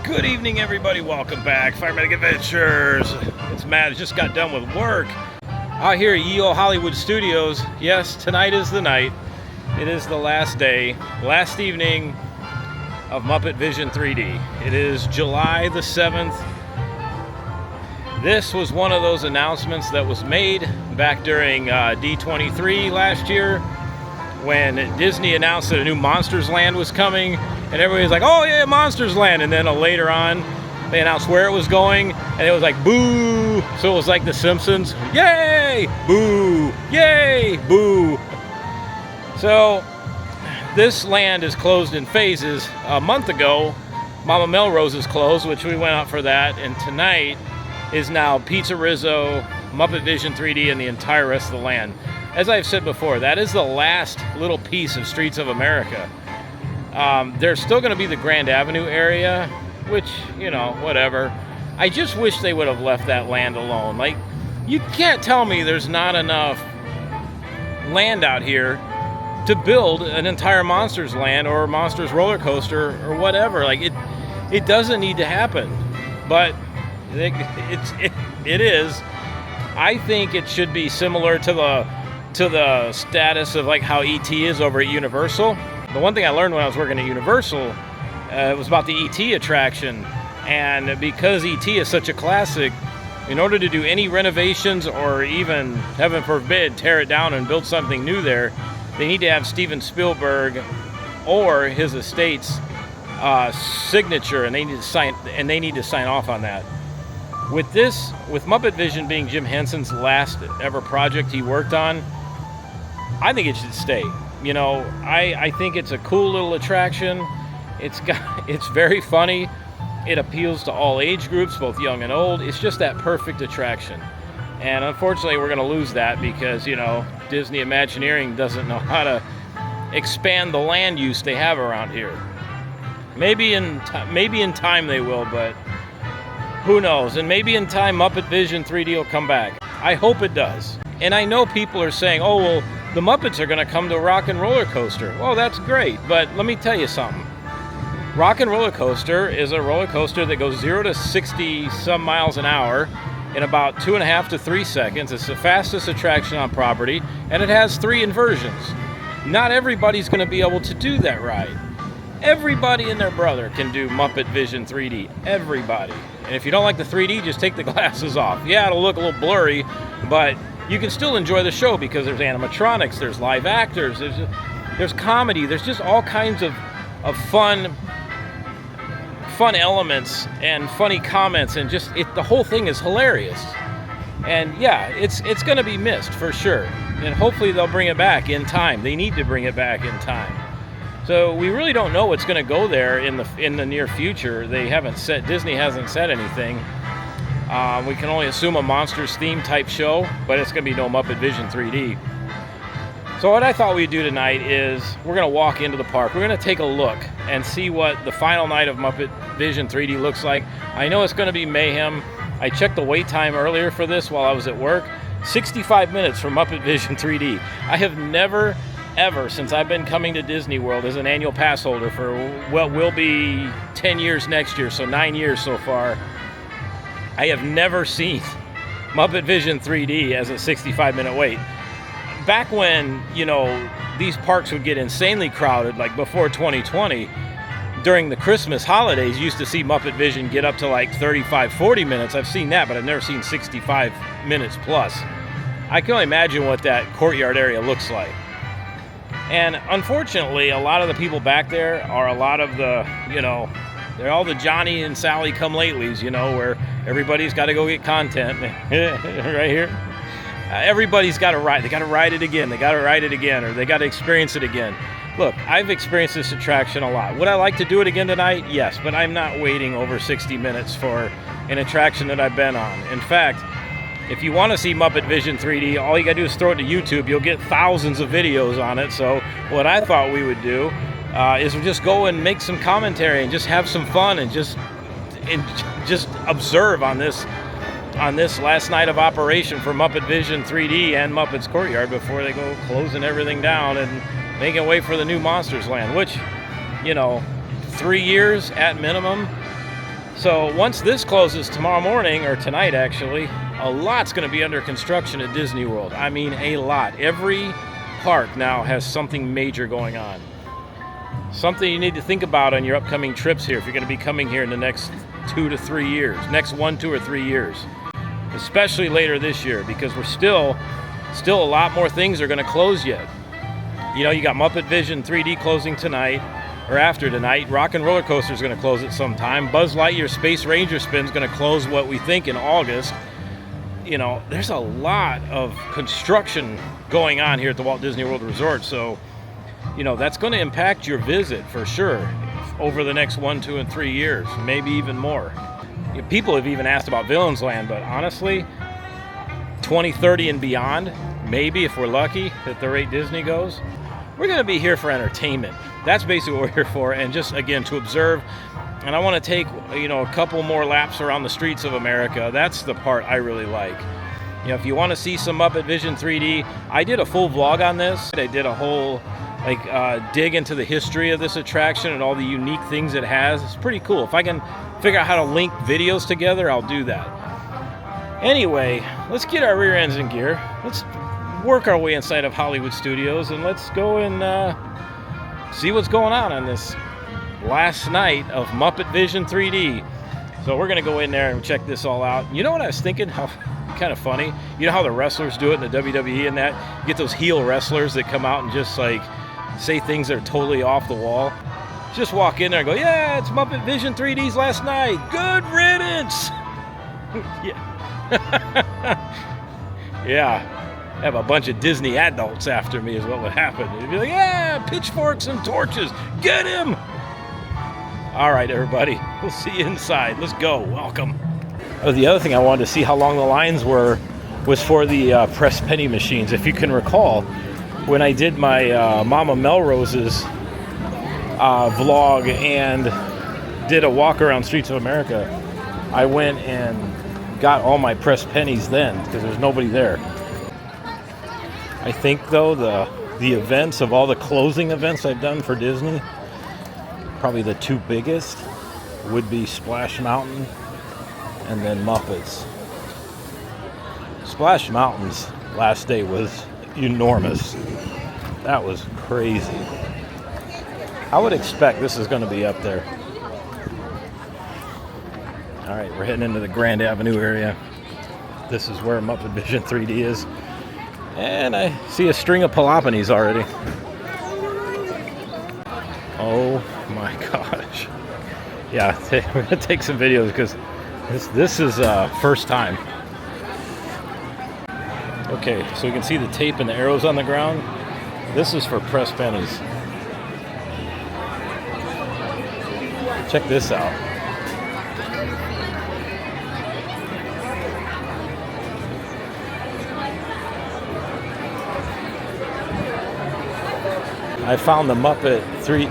Good evening, everybody. Welcome back. Firematic Adventures. It's Matt. I just got done with work out here at Ye Olde Hollywood Studios. Yes, tonight is the night. It is the last day, last evening of Muppet Vision 3D. It is July the 7th. This was one of those announcements that was made back during D23 last year when Disney announced that a new Monsters Land was coming, and everybody was like, oh yeah, Monsters Land, and then later on they announced where it was going, and it was like, boo! So it was like The Simpsons, yay! Boo! Yay! Boo! So this land is closed in phases. A month ago, Mama Melrose's closed, which we went out for that, and tonight is now Pizza Rizzo, Muppet Vision 3D, and the entire rest of the land. As I've said before, that is the last little piece of Streets of America. There's still going to be the Grand Avenue area, which, you know, whatever. I just wish they would have left that land alone. Like, you can't tell me there's not enough land out here to build an entire Monsters Land or Monsters roller coaster or whatever. Like, it doesn't need to happen, but it is. I think it should be similar to the status of like how ET is over at Universal. The one thing I learned when I was working at Universal was about the ET attraction, and because ET is such a classic, in order to do any renovations or even, heaven forbid, tear it down and build something new there, they need to have Steven Spielberg or his estate's signature, and they need to sign off on that. With Muppet Vision being Jim Henson's last ever project he worked on, I think it should stay. You know, I think it's a cool little attraction. It's very funny. It appeals to all age groups, both young and old. It's just that perfect attraction. And unfortunately, we're going to lose that because, you know, Disney Imagineering doesn't know how to expand the land use they have around here. Maybe in time they will, but who knows? And maybe in time Muppet Vision 3D will come back. I hope it does. And I know people are saying, oh, well, the Muppets are going to come to Rock and Roller Coaster. Well, that's great, but let me tell you something. Rock and Roller Coaster is a roller coaster that goes 0 to 60 some miles an hour in about 2.5 to 3 seconds. It's the fastest attraction on property, and it has 3 inversions. Not everybody's going to be able to do that ride. Everybody and their brother can do Muppet Vision 3D. Everybody. And if you don't like the 3D, just take the glasses off. Yeah, it'll look a little blurry, but you can still enjoy the show because there's animatronics, there's live actors, there's comedy, there's just all kinds of fun elements and funny comments, and just the whole thing is hilarious. And yeah, it's going to be missed for sure. And hopefully they'll bring it back in time. They need to bring it back in time. So we really don't know what's going to go there in the near future. Disney hasn't said anything. We can only assume a Monsters theme type show, but it's going to be no Muppet Vision 3D. So what I thought we'd do tonight is we're going to walk into the park. We're going to take a look and see what the final night of Muppet Vision 3D looks like. I know it's going to be mayhem. I checked the wait time earlier for this while I was at work. 65 minutes for Muppet Vision 3D. I have never, ever, since I've been coming to Disney World as an annual pass holder for what will be 10 years next year, so 9 years so far, I have never seen Muppet Vision 3D as a 65-minute wait. Back when, you know, these parks would get insanely crowded, like before 2020, during the Christmas holidays, you used to see Muppet Vision get up to like 35, 40 minutes. I've seen that, but I've never seen 65 minutes plus. I can only imagine what that courtyard area looks like. And unfortunately, a lot of the people back there are a lot of the, you know, they're all the Johnny and Sally come-latelys, you know, where everybody's got to go get content right here. Everybody's got to ride. They got to ride it again. They got to ride it again, or they got to experience it again. Look, I've experienced this attraction a lot. Would I like to do it again tonight? Yes, but I'm not waiting over 60 minutes for an attraction that I've been on. In fact, if you want to see Muppet Vision 3D, all you got to do is throw it to YouTube. You'll get thousands of videos on it. So what I thought we would do is just go and make some commentary and just have some fun and just observe on this last night of operation for Muppet Vision 3D and Muppets Courtyard before they go closing everything down and making way for the new Monsters Land, which, you know, 3 years at minimum. So once this closes tomorrow morning, or tonight actually, a lot's going to be under construction at Disney World. I mean, a lot. Every park now has something major going on. Something you need to think about on your upcoming trips here if you're going to be coming here in the next 2 to 3 years, next 1, 2, or 3 years, especially later this year, because we're still a lot more things are going to close yet. You know, you got Muppet Vision 3D closing tonight or after tonight. Rock and Roller Coaster is going to close at some time. Buzz Lightyear Space Ranger Spin is going to close what we think in August. You know, there's a lot of construction going on here at the Walt Disney World Resort, so you know that's going to impact your visit for sure over the next 1, 2, and 3 years, maybe even more. You know, people have even asked about Villains Land, but honestly, 2030 and beyond, maybe if we're lucky at the rate Disney goes, we're going to be here for entertainment. That's basically what we're here for, and just again to observe. And I want to take, you know, a couple more laps around the streets of America. That's the part I really like. You know, if you want to see some Muppet Vision 3D, I did a full vlog on this. I did a whole dig into the history of this attraction and all the unique things it has. It's pretty cool. If I can figure out how to link videos together, I'll do that. Anyway, let's get our rear ends in gear. Let's work our way inside of Hollywood Studios and let's go and see what's going on this last night of Muppet Vision 3D. So we're gonna go in there and check this all out. You know what I was thinking? How kind of funny. You know how the wrestlers do it in the WWE and that? You get those heel wrestlers that come out and just like say things that are totally off the wall. Just walk in there and go, yeah, it's Muppet Vision 3D's last night. Good riddance. Yeah. Have a bunch of Disney adults after me is what would happen. They'd be like, yeah, pitchforks and torches. Get him. All right, everybody. We'll see you inside. Let's go. Welcome. Oh, the other thing I wanted to see how long the lines were was for the press penny machines. If you can recall, when I did my Mama Melrose's vlog and did a walk around Streets of America, I went and got all my press pennies then because there's nobody there. I think, though, the events of all the closing events I've done for Disney, probably the two biggest would be Splash Mountain and then Muppets. Splash Mountain's last day was enormous. That was crazy. I would expect this is going to be up there. All right, we're heading into the Grand Avenue area. This is where Muppet Vision 3D is. And I see a string of Palopones already. Oh my gosh. Yeah, we're going to take some videos because this is first time. Okay, so you can see the tape and the arrows on the ground. This is for press pennies. Check this out. I found the Muppet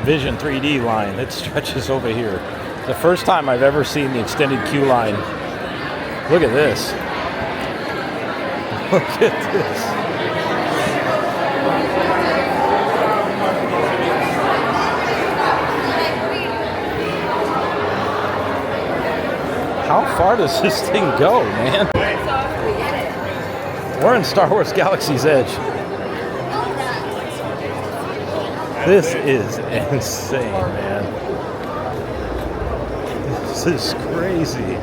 Vision 3D line. It stretches over here. The first time I've ever seen the extended queue line. Look at this. Look at this. How far does this thing go, man? We're in Star Wars Galaxy's Edge. This is insane, man. This is crazy.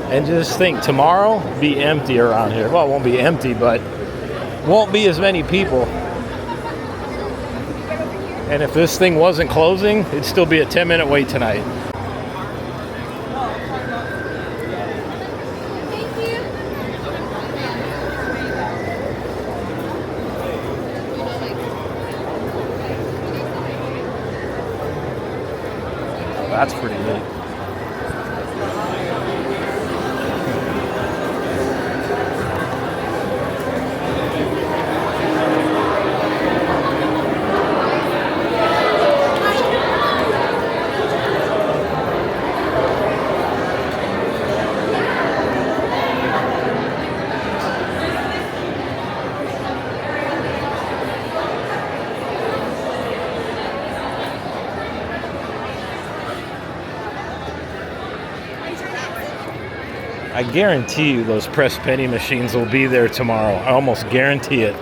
And just think, tomorrow be empty around here. Well, it won't be empty, but won't be as many people. And if this thing wasn't closing, it'd still be a 10-minute wait tonight. That's pretty neat. I guarantee you those press penny machines will be there tomorrow. I almost guarantee it.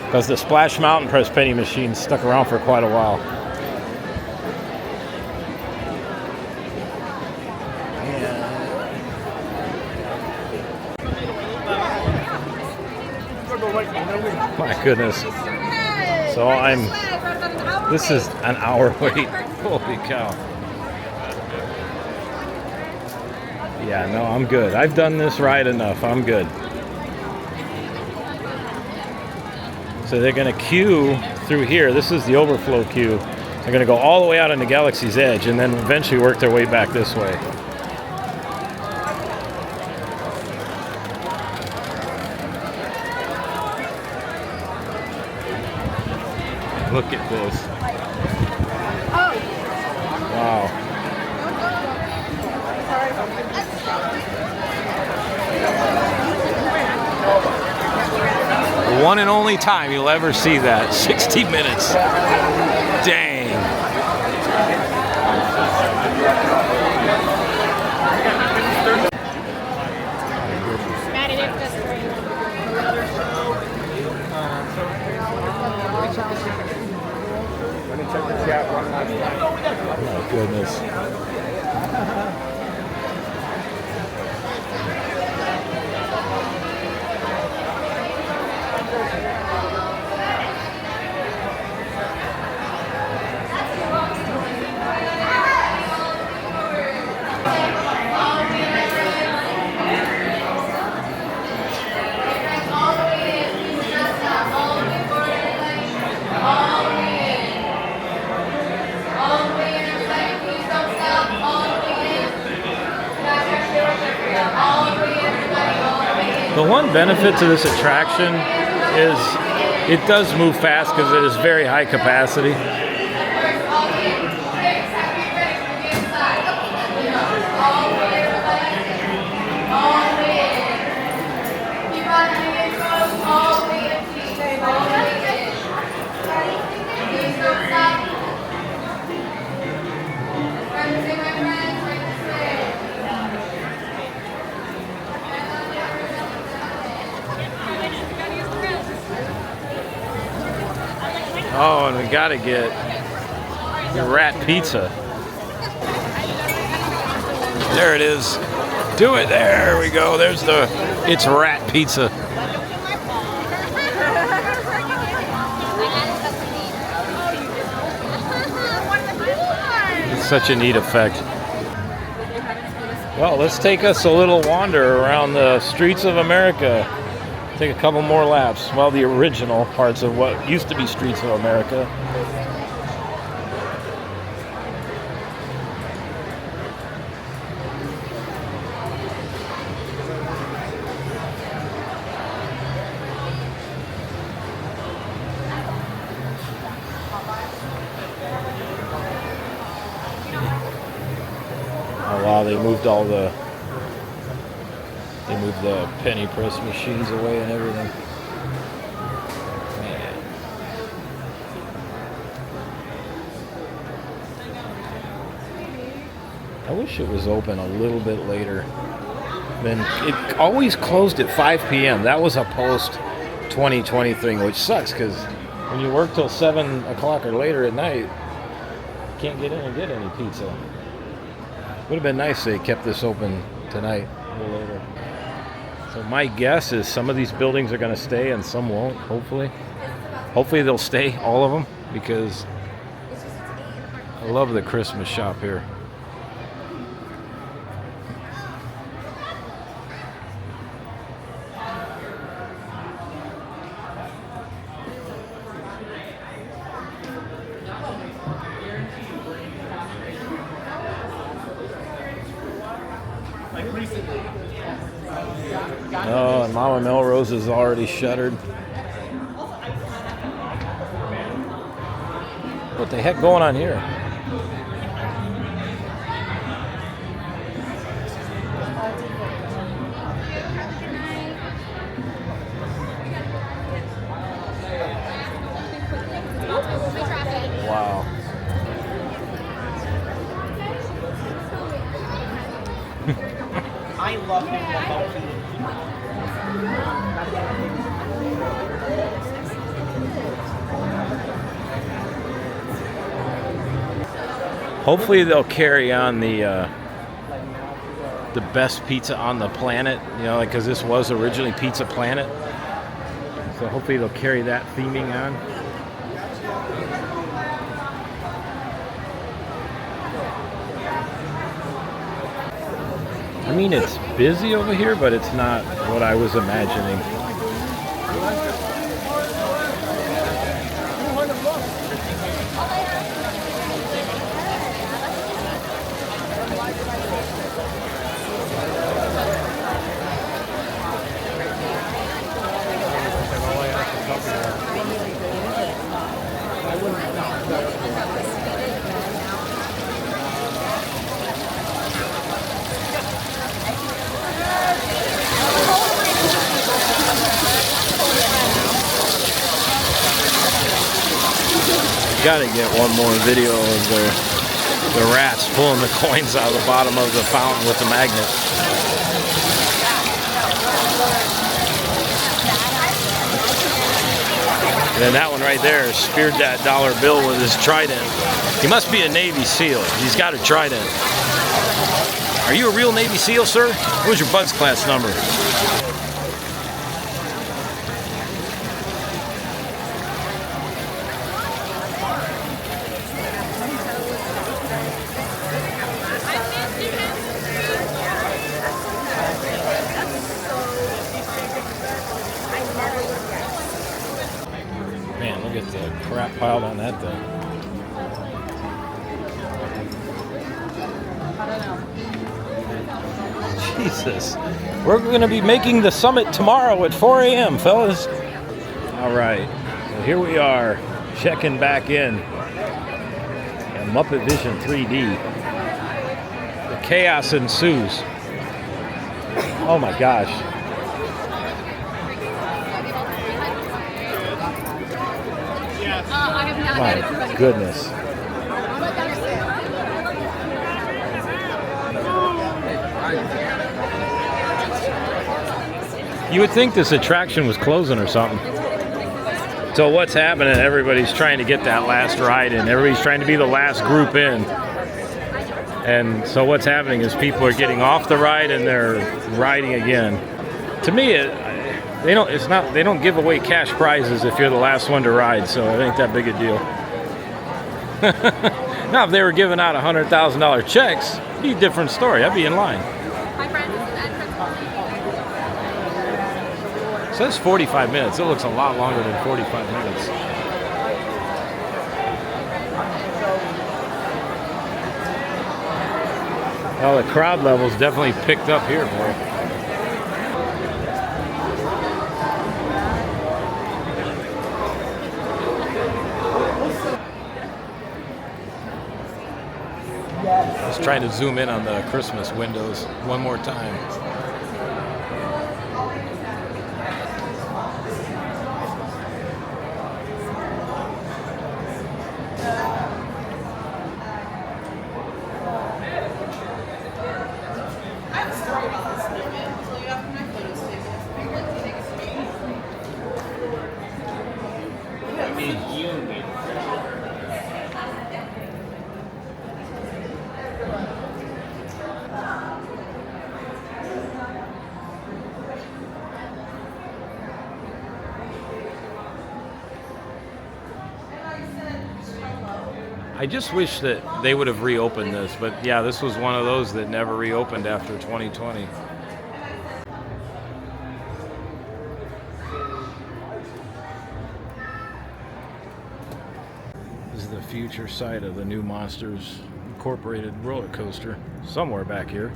Because the Splash Mountain press penny machine stuck around for quite a while. My goodness. So this is an hour wait. Holy cow. Yeah, no, I'm good. I've done this ride enough. I'm good. So they're going to queue through here. This is the overflow queue. They're going to go all the way out into Galaxy's Edge and then eventually work their way back this way. Look at this. Wow. The one and only time you'll ever see that. 60 minutes. Dang. Oh my goodness. The one benefit to this attraction is it does move fast because it is very high capacity. Oh, and we gotta get your rat pizza. There it is. Do it. There we go. There's it's rat pizza. It's such a neat effect. Well, let's take us a little wander around the streets of America. Take a couple more laps. Well, the original parts of what used to be Streets of America. Oh wow, they moved the penny press machines away and everything. Man. I wish it was open a little bit later. Then it always closed at 5 p.m. That was a post 2020 thing, which sucks because when you work till 7 o'clock or later at night, you can't get in and get any pizza. Would have been nice if they kept this open tonight a little later. So my guess is some of these buildings are going to stay and some won't, hopefully. Hopefully they'll stay, all of them, because I love the Christmas shop here. Oh, and Mama Melrose is already shuttered. What the heck going on here? Wow. I love him low-key. Hopefully they'll carry on the best pizza on the planet, you know, because this was originally Pizza Planet. So hopefully they'll carry that theming on. I mean, it's busy over here, but it's not what I was imagining. Gotta get one more video of the rats pulling the coins out of the bottom of the fountain with the magnet. And then that one right there speared that dollar bill with his trident. He must be a Navy SEAL. He's got a trident. Are you a real Navy SEAL, sir? What was your Bud's class number? Man, look at the crap piled on that thing. Jesus. We're going to be making the summit tomorrow at 4 a.m., fellas. All right. So here we are, checking back in. And Muppet Vision 3D. The chaos ensues. Oh my gosh. My goodness. You would think this attraction was closing or something. So what's happening? Everybody's trying to get that last ride in. Everybody's trying to be the last group in. And so what's happening is people are getting off the ride and they're riding again. To me, they don't give away cash prizes if you're the last one to ride, so it ain't that big a deal. Now, if they were giving out $100,000 checks, it'd be a different story. I'd be in line. It says 45 minutes. It looks a lot longer than 45 minutes. Well, the crowd level's definitely picked up here, boy. Let's try to zoom in on the Christmas windows one more time. I just wish that they would have reopened this, but yeah, this was one of those that never reopened after 2020. This is the future site of the new Monsters Incorporated roller coaster, somewhere back here.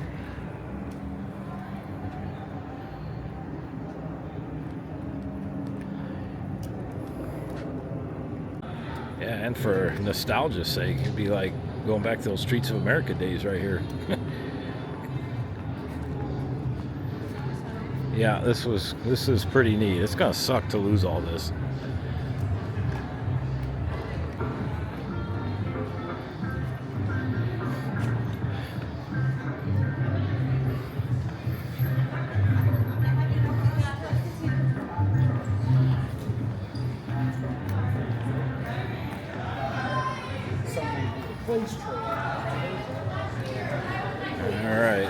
Yeah, and for nostalgia's sake, it'd be like going back to those Streets of America days right here. Yeah, this is pretty neat. It's gonna suck to lose all this. All right.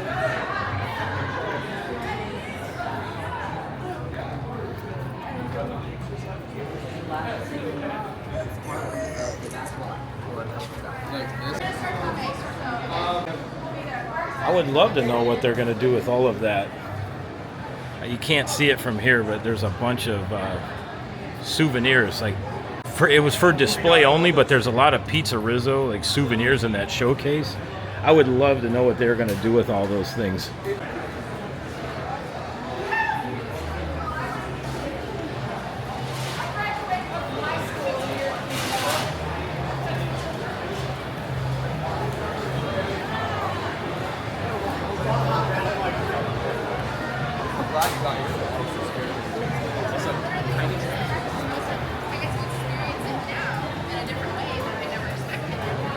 I would love to know what they're going to do with all of that. You can't see it from here, but there's a bunch of souvenirs. Like, it was for display only, but there's a lot of Pizza Rizzo, like souvenirs in that showcase. I would love to know what they're going to do with all those things.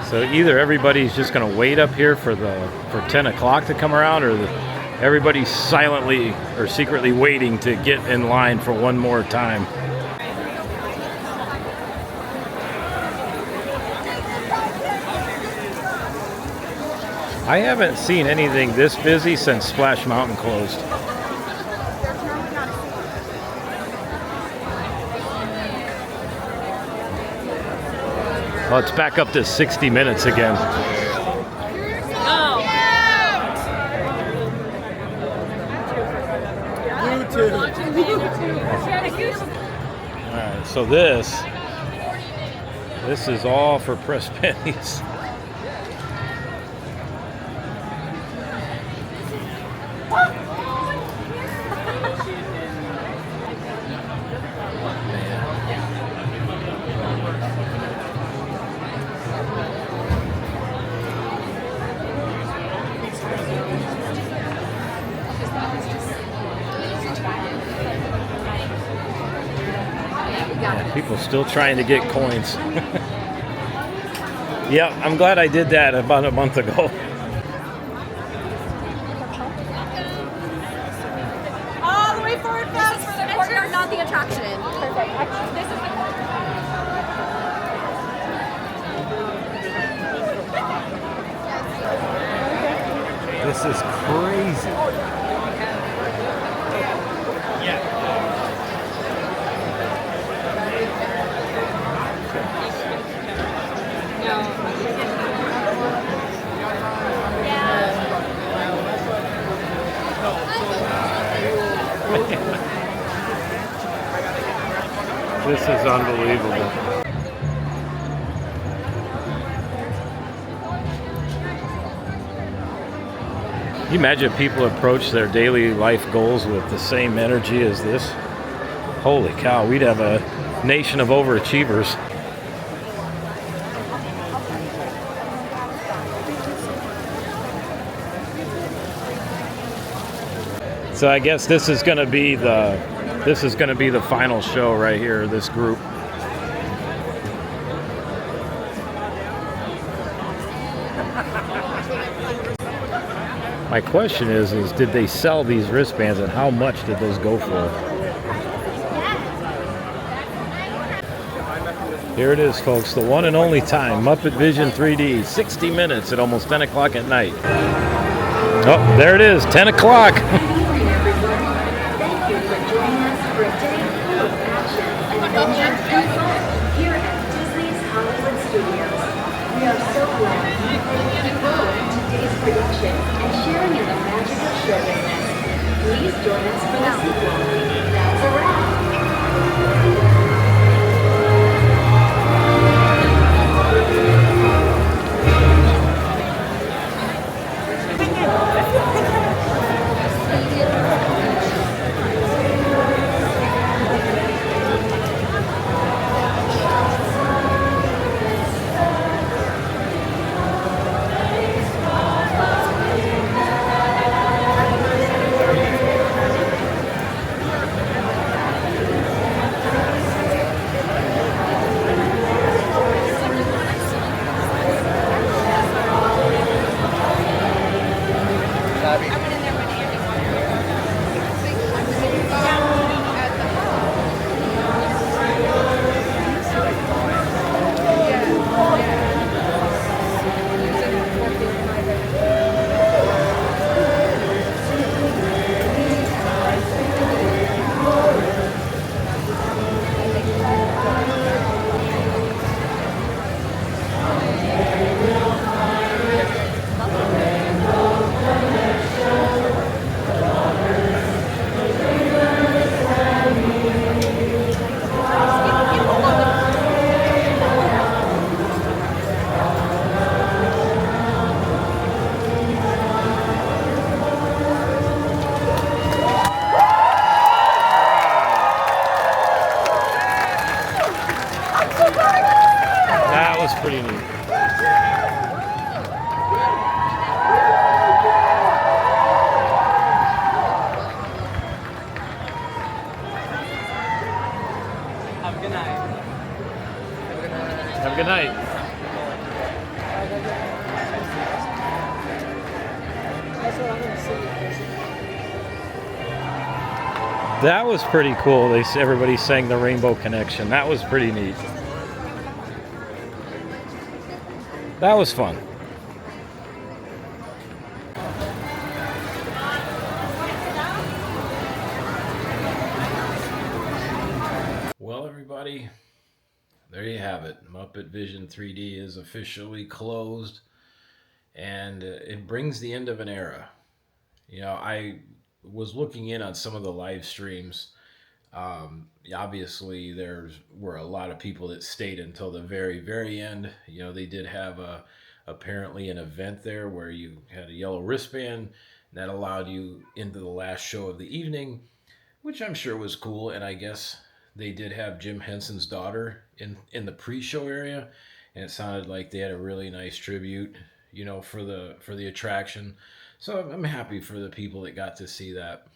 So either everybody's just going to wait up here for 10 o'clock to come around, or everybody's silently or secretly waiting to get in line for one more time. I haven't seen anything this busy since Splash Mountain closed. Well, it's back up to 60 minutes again. Alright, so this is all for press pennies. People still trying to get coins. Yeah, I'm glad I did that about a month ago. All the way forward fast for the courtyard, not the attraction. Perfect. This is the This is crazy. This is unbelievable. Can you imagine if people approach their daily life goals with the same energy as this? Holy cow, we'd have a nation of overachievers. So I guess this is going to be the final show right here, this group. My question is did they sell these wristbands, and how much did those go for? Here it is, folks, the one and only time, Muppet Vision 3D, 60 minutes at almost 10 o'clock at night. Oh, there it is, 10 o'clock. Here at Disney's Hollywood Studios, we are so glad you followed today's production and sharing in the magic of show business. Please join us for the sequel. That's a wrap. That was pretty cool. Everybody sang the Rainbow Connection. That was pretty neat. That was fun. Well, everybody, there you have it. Muppet Vision 3D is officially closed, and it brings the end of an era. You know, I was looking in on some of the live streams. Obviously, there were a lot of people that stayed until the very, very end. You know, they did have apparently an event there where you had a yellow wristband that allowed you into the last show of the evening, which I'm sure was cool. And I guess they did have Jim Henson's daughter in the pre-show area, and it sounded like they had a really nice tribute, you know, for the attraction. So I'm happy for the people that got to see that.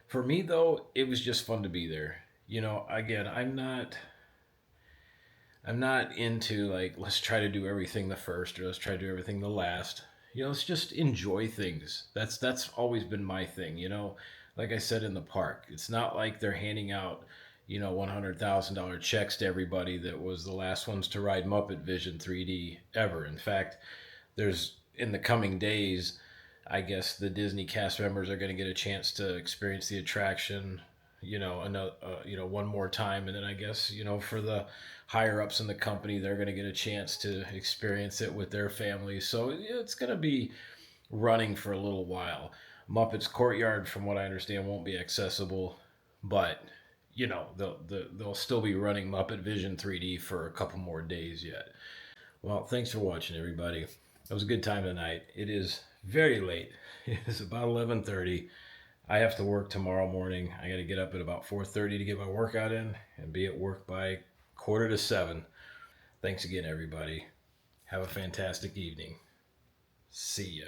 For me though, it was just fun to be there. You know, again, I'm not into like let's try to do everything the first or let's try to do everything the last. You know, let's just enjoy things. That's always been my thing, you know. Like I said in the park, it's not like they're handing out, you know, $100,000 checks to everybody that was the last ones to ride Muppet Vision 3D ever. In fact, there's in the coming days, I guess the Disney cast members are going to get a chance to experience the attraction, you know, one more time, and then I guess, you know, for the higher ups in the company, they're going to get a chance to experience it with their families. So it's going to be running for a little while. Muppets Courtyard, from what I understand, won't be accessible, but you know they'll still be running Muppet Vision 3D for a couple more days yet. Well, thanks for watching, everybody. It was a good time tonight. It is very late. It is about 11:30. I have to work tomorrow morning. I got to get up at about 4:30 to get my workout in and be at work by 6:45. Thanks again, everybody. Have a fantastic evening. See ya.